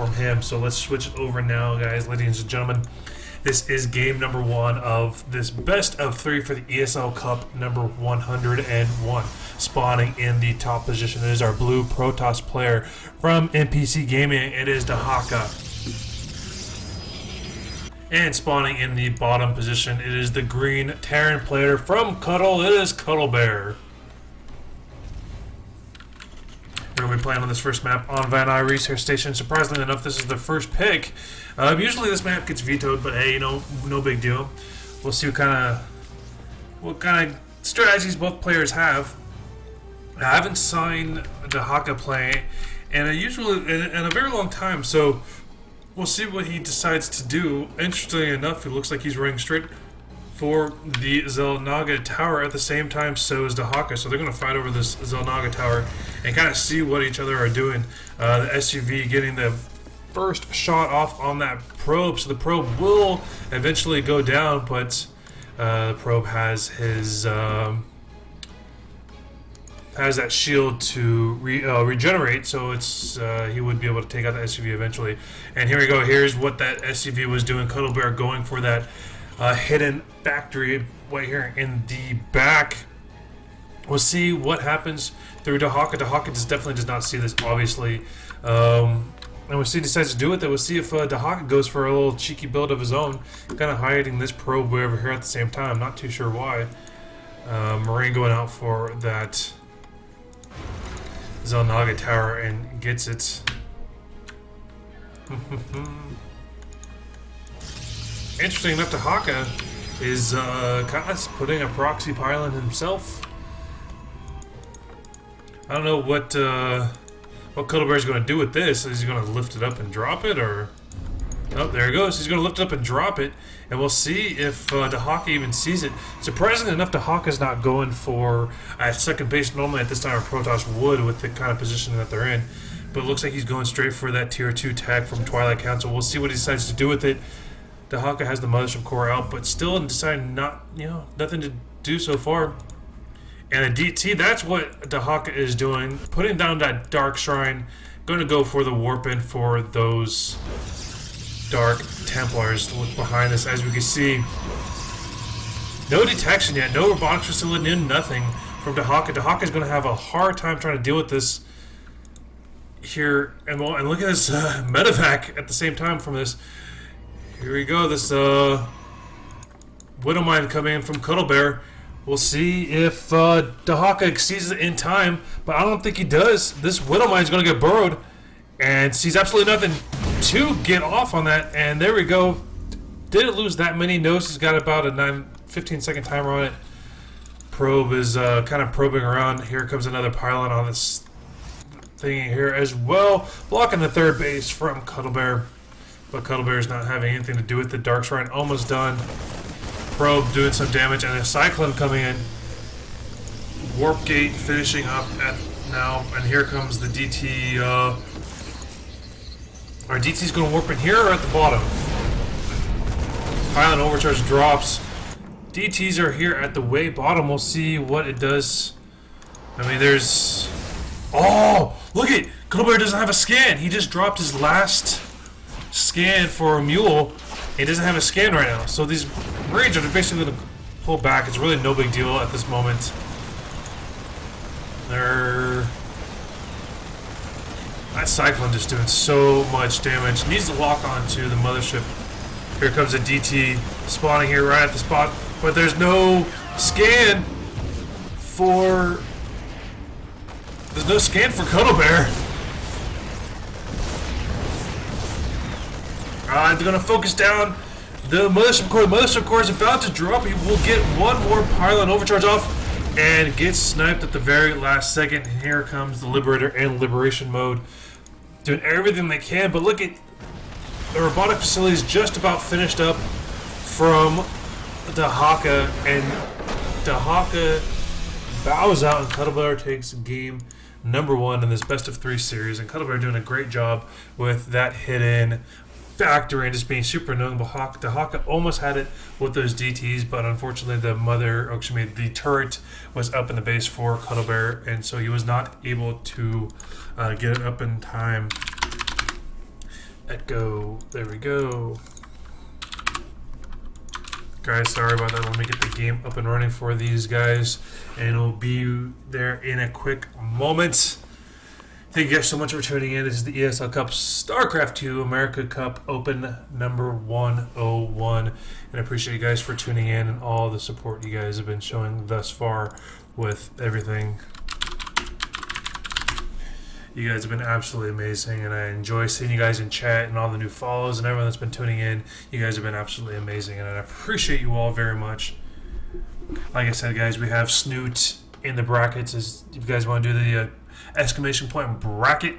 from him. So let's switch it over now, guys, ladies and gentlemen. This is game number 1 of this best of 3 for the ESL Cup number 101. Spawning in the top position is our blue Protoss player from NPC Gaming. It is Dahaka. And spawning in the bottom position, it is the green Terran player from Cuddle. It is Cuddlebear. We're going to be playing on this first map on Van Nuys Research Station. Surprisingly enough, this is the first pick. Usually this map gets vetoed, but hey, you know, no big deal. We'll see what kind of strategies both players have. I haven't seen Dahaka play in a very long time, so we'll see what he decides to do. Interestingly enough, it looks like he's running straight for the Xel'Naga Tower at the same time, so is Dahaka. So they're going to fight over this Xel'Naga Tower and kind of see what each other are doing. The SUV getting the first shot off on that probe, so the probe will eventually go down, but the probe has his has that shield to regenerate, so it's he would be able to take out the SUV eventually. And here we go. Here's what that SUV was doing. Cuddlebear going for that hidden factory right here in the back. We'll see what happens through Dahaka. Dahaka definitely does not see this, obviously. And we'll see if he decides to do it. We'll see if Dahaka goes for a little cheeky build of his own, kind of hiding this probe way over here at the same time. Not too sure why. Marine going out for that Xel'Naga Tower and gets it. Interesting enough, Dahaka is kind of putting a proxy pylon himself. I don't know what Cuddlebear is going to do with this. Is he going to lift it up and drop it, or? Oh, there he goes. He's going to lift it up and drop it, and we'll see if Dahaka even sees it. Surprisingly enough, Dahaka's not going for second base. Normally at this time, Protoss would with the kind of position that they're in, but it looks like he's going straight for that tier 2 tag from Twilight Council. We'll see what he decides to do with it. Dahaka has the Mothership Core out, but still decided nothing to do so far. And a DT, that's what Dahaka is doing, putting down that Dark Shrine, going to go for the warp in for those Dark Templars. Look behind this, as we can see. No detection yet, no robotics facility, nothing from Dahaka. Dahaka is going to have a hard time trying to deal with this here. And look at this medevac at the same time from this. Here we go, this Widowmine coming in from Cuddlebear. We'll see if Dahaka exceeds it in time, but I don't think he does. This Widowmine is going to get burrowed and sees absolutely nothing to get off on that. And there we go. Didn't lose that many. Notice he's got about a 15-second timer on it. Probe is kind of probing around. Here comes another pylon on this thing here as well, blocking the third base from Cuddlebear. But Cuddlebear is not having anything to do with the Dark Shrine. Almost done. Probe doing some damage, and a Cyclone coming in. Warp Gate finishing up at now, and here comes the DT. Our DT's going to warp in here or at the bottom? Pylon overcharge drops. DTs are here at the way bottom. We'll see what it does. I mean, there's... Oh! Look at it! Cuddlebear doesn't have a scan. He just dropped his last scan for a mule. He doesn't have a scan right now. So these Marines are basically going to pull back. It's really no big deal at this moment. That Cyclone just doing so much damage. Needs to lock onto the mothership. Here comes a DT spawning here right at the spot. But there's no scan for... There's no scan for Cuddlebear. They're going to focus down the Mothership Core. The Mothership Core is about to drop. He will get one more pylon overcharge off and get sniped at the very last second. And here comes the Liberator in Liberation mode, doing everything they can. But look at the robotic facility is just about finished up from Dahaka, and Dahaka bows out, and Cuddlebear takes game number 1 in this best of 3 series. And Cuddlebear doing a great job with that hidden factory and just being super annoying. Dahaka almost had it with those DTs, but unfortunately the turret was up in the base for Cuddlebear, and so he was not able to get it up in time Let go. There we go. Guys, sorry about that. Let me get the game up and running for these guys, and it'll be there in a quick moment. Thank you guys so much for tuning in. This is the ESL Cup StarCraft 2 America Cup Open number 101. And I appreciate you guys for tuning in and all the support you guys have been showing thus far with everything. You guys have been absolutely amazing, and I enjoy seeing you guys in chat and all the new follows and everyone that's been tuning in. You guys have been absolutely amazing, and I appreciate you all very much. Like I said, guys, we have Snoot in the brackets. If you guys want to do the exclamation point bracket,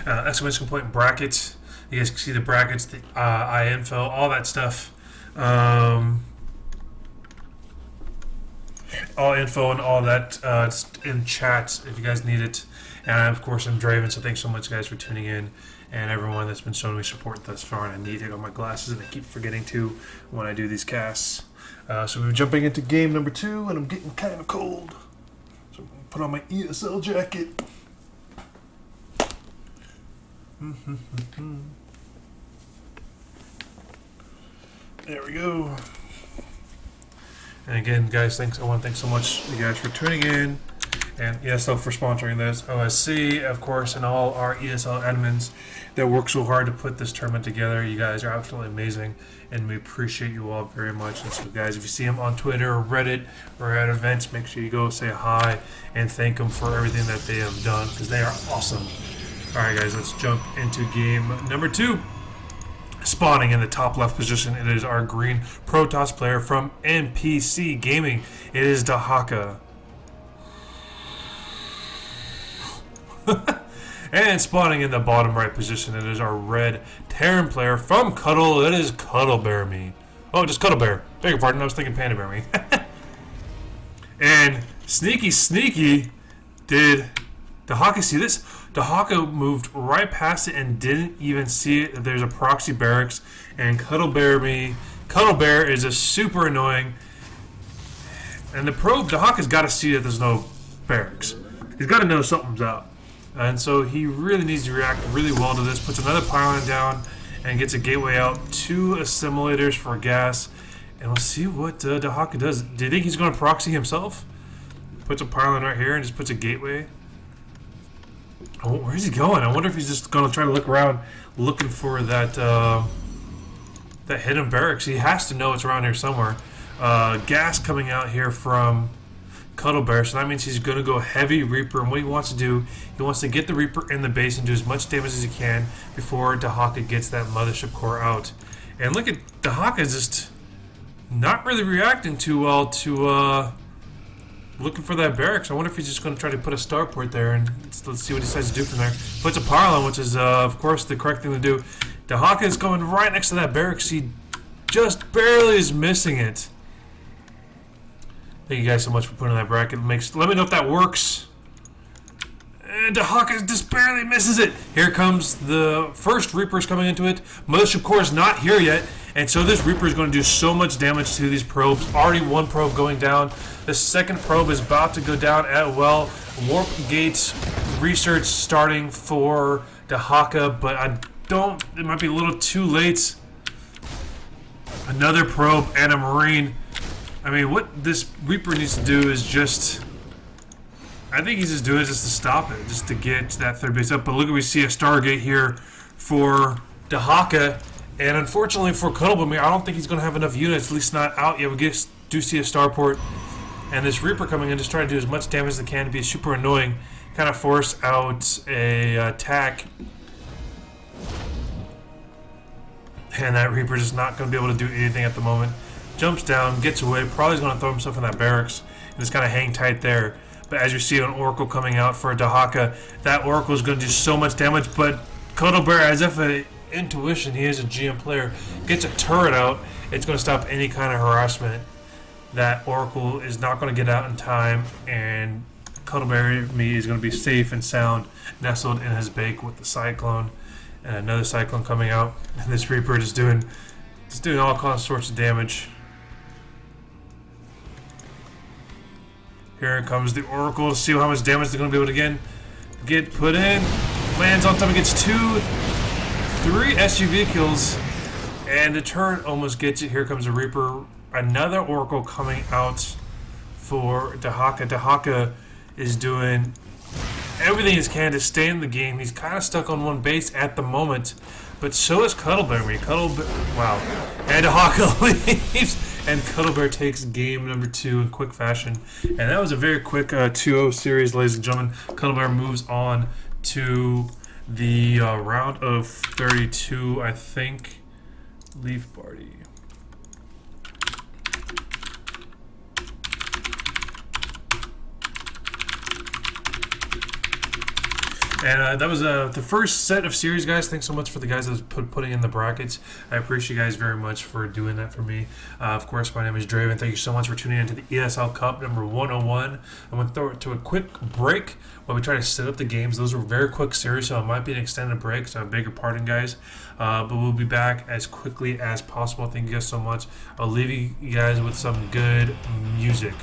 exclamation point bracket. You guys can see the brackets, the info, all that stuff. All info and all that in chat if you guys need it. And of course, I'm Draven, so thanks so much, guys, for tuning in, and everyone that's been showing me support thus far. And I need to take off my glasses, and I keep forgetting to when I do these casts. So we're jumping into game number 2, and I'm getting kind of cold, so I'm gonna put on my ESL jacket. There we go. And again, guys, I want to thank so much you guys for tuning in, and ESL for sponsoring this, OSC, of course, and all our ESL admins that work so hard to put this tournament together. You guys are absolutely amazing, and we appreciate you all very much. And so, guys, if you see them on Twitter or Reddit or at events, make sure you go say hi and thank them for everything that they have done, because they are awesome. All right, guys, let's jump into game number 2. Spawning in the top left position, it is our green Protoss player from NPC Gaming. It is Dahaka. And spawning in the bottom right position, it is our red Terran player from Cuddle. It is Cuddlebear me. Oh, just Cuddlebear. Beg your pardon, I was thinking Panda Bear me. And sneaky did Dahaka see this? Dahaka moved right past it and didn't even see it. There's a proxy barracks, and Cuddlebear is a super annoying. And the probe, Dahaka's got to see that there's no barracks. He's got to know something's up. And so he really needs to react really well to this. Puts another pylon down and gets a gateway out. 2 assimilators for gas. And we'll see what Dahaka does. Do you think he's going to proxy himself? Puts a pylon right here and just puts a gateway. Oh, where's he going? I wonder if he's just going to try to look around looking for that that hidden barracks. He has to know it's around here somewhere. Gas coming out here from Cuddlebear, so that means he's going to go heavy Reaper. And what he wants to do, he wants to get the Reaper in the base and do as much damage as he can before Dahaka gets that mothership core out. And look at Dahaka just not really reacting too well to looking for that barracks. I wonder if he's just going to try to put a starport there, and let's see what he decides to do from there. Puts a pylon, which is, of course, the correct thing to do. Dahaka is going right next to that barracks. He just barely is missing it. Thank you guys so much for putting that bracket. Let me know if that works. And Dahaka just barely misses it. Here comes the first Reapers coming into it. Mothership core is not here yet, and so this Reaper is going to do so much damage to these probes. Already 1 probe going down. The second probe is about to go down as well. Warp gates research starting for Dahaka, but it might be a little too late. Another probe and a Marine. I mean, what this Reaper needs to do is just... I think he's just doing it just to stop it, just to get that third base up. But look, we see a Stargate here for Dahaka. And unfortunately for Cuddlebear, I don't think he's going to have enough units, at least not out yet. We do see a starport. And this Reaper coming in, just trying to do as much damage as they can to be super annoying. Kind of force out a attack. And that Reaper is not going to be able to do anything at the moment. Jumps down, gets away, probably going to throw himself in that barracks. And just kind of hang tight there. But as you see an Oracle coming out for Dahaka, that Oracle is going to do so much damage. But Cuddlebear, as if an intuition, he is a GM player, gets a turret out. It's going to stop any kind of harassment. That Oracle is not going to get out in time, and Cuddlebear me is going to be safe and sound, nestled in his bake with the Cyclone, and another Cyclone coming out. And this Reaper just doing all sorts of damage. Here comes the Oracle to see how much damage they're going to be able to get. get put in. Lands on time, gets 2, 3 SUV kills. And the turret almost gets it. Here comes a Reaper. Another Oracle coming out for Dahaka. Dahaka is doing everything he can to stay in the game. He's kind of stuck on one base at the moment. But so is Cuddlebear. Wow. And Dahaka leaves. And Cuddlebear takes game number 2 in quick fashion. And that was a very quick 2-0 series, ladies and gentlemen. Cuddlebear moves on to the round of 32, I think. Leaf party. And that was the first set of series, guys. Thanks so much for the guys that was putting in the brackets. I appreciate you guys very much for doing that for me. Of course, my name is Draven. Thank you so much for tuning in to the ESL Cup number 101. I'm going to throw it to a quick break while we try to set up the games. Those were very quick series, so it might be an extended break, so I beg your pardon, guys. But we'll be back as quickly as possible. Thank you guys so much. I'll leave you guys with some good music.